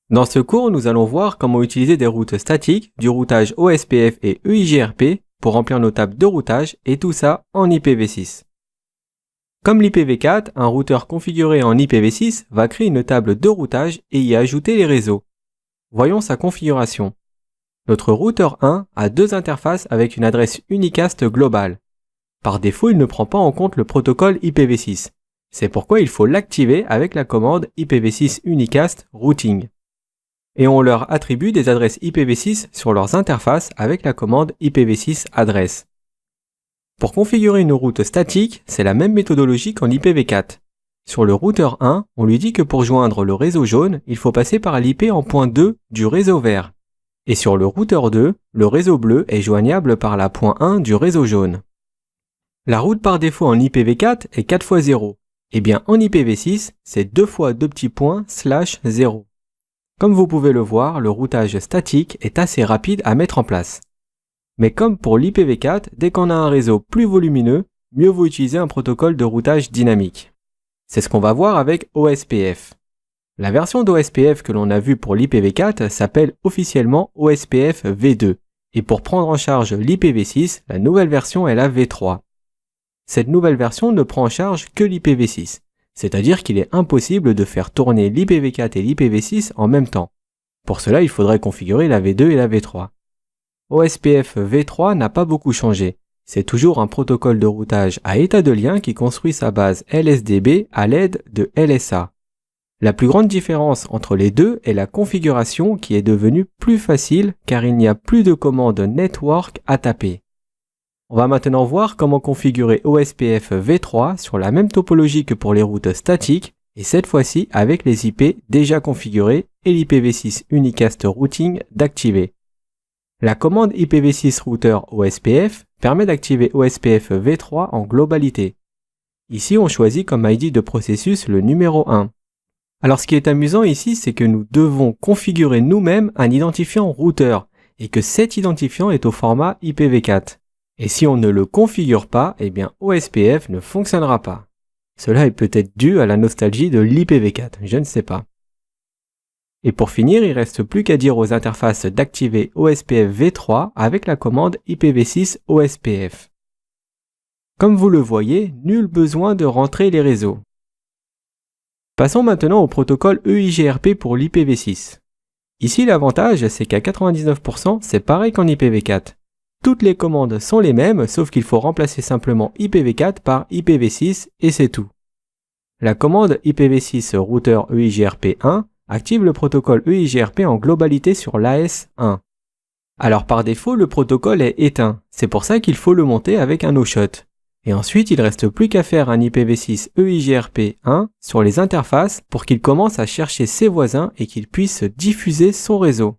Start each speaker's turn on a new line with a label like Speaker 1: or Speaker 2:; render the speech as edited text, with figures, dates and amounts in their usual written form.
Speaker 1: Dans ce cours, nous allons voir comment utiliser des routes statiques, du routage OSPF et EIGRP pour remplir nos tables de routage et tout ça en IPv6. Comme l'IPv4, un routeur configuré en IPv6 va créer une table de routage et y ajouter les réseaux. Voyons sa configuration. Notre routeur 1 a deux interfaces avec une adresse unicast globale. Par défaut, il ne prend pas en compte le protocole IPv6. C'est pourquoi il faut l'activer avec la commande IPv6 unicast routing. Et on leur attribue des adresses IPv6 sur leurs interfaces avec la commande IPv6 adresse. Pour configurer une route statique, c'est la même méthodologie qu'en IPv4. Sur le routeur 1, on lui dit que pour joindre le réseau jaune, il faut passer par l'IP en point 2 du réseau vert. Et sur le routeur 2, le réseau bleu est joignable par la point 1 du réseau jaune. La route par défaut en IPv4 est 4 x 0. Et bien en IPv6, c'est 2 fois 2 petits points /0. Comme vous pouvez le voir, le routage statique est assez rapide à mettre en place. Mais comme pour l'IPv4, dès qu'on a un réseau plus volumineux, mieux vaut utiliser un protocole de routage dynamique. C'est ce qu'on va voir avec OSPF. La version d'OSPF que l'on a vue pour l'IPv4 s'appelle officiellement OSPF v2. Et pour prendre en charge l'IPv6, la nouvelle version est la v3. Cette nouvelle version ne prend en charge que l'IPv6. C'est-à-dire qu'il est impossible de faire tourner l'IPv4 et l'IPv6 en même temps. Pour cela, il faudrait configurer la V2 et la V3. OSPF v3 n'a pas beaucoup changé. C'est toujours un protocole de routage à état de lien qui construit sa base LSDB à l'aide de LSA. La plus grande différence entre les deux est la configuration qui est devenue plus facile car il n'y a plus de commande network à taper. On va maintenant voir comment configurer OSPF v3 sur la même topologie que pour les routes statiques et cette fois-ci avec les IP déjà configurés et l'IPv6 unicast routing d'activer. La commande IPv6 router OSPF permet d'activer OSPF v3 en globalité. Ici, on choisit comme ID de processus le numéro 1. Alors ce qui est amusant ici, c'est que nous devons configurer nous-mêmes un identifiant routeur et que cet identifiant est au format IPv4. Et si on ne le configure pas, eh bien OSPF ne fonctionnera pas. Cela est peut-être dû à la nostalgie de l'IPv4, je ne sais pas. Et pour finir, il ne reste plus qu'à dire aux interfaces d'activer OSPF v3 avec la commande IPv6 OSPF. Comme vous le voyez, nul besoin de rentrer les réseaux. Passons maintenant au protocole EIGRP pour l'IPv6. Ici, l'avantage, c'est qu'à 99%, c'est pareil qu'en IPv4. Toutes les commandes sont les mêmes, sauf qu'il faut remplacer simplement IPv4 par IPv6 et c'est tout. La commande IPv6 router EIGRP1 active le protocole EIGRP en globalité sur l'AS1. Alors par défaut, le protocole est éteint, c'est pour ça qu'il faut le monter avec un no-shot. Et ensuite, il ne reste plus qu'à faire un IPv6 EIGRP1 sur les interfaces pour qu'il commence à chercher ses voisins et qu'il puisse diffuser son réseau.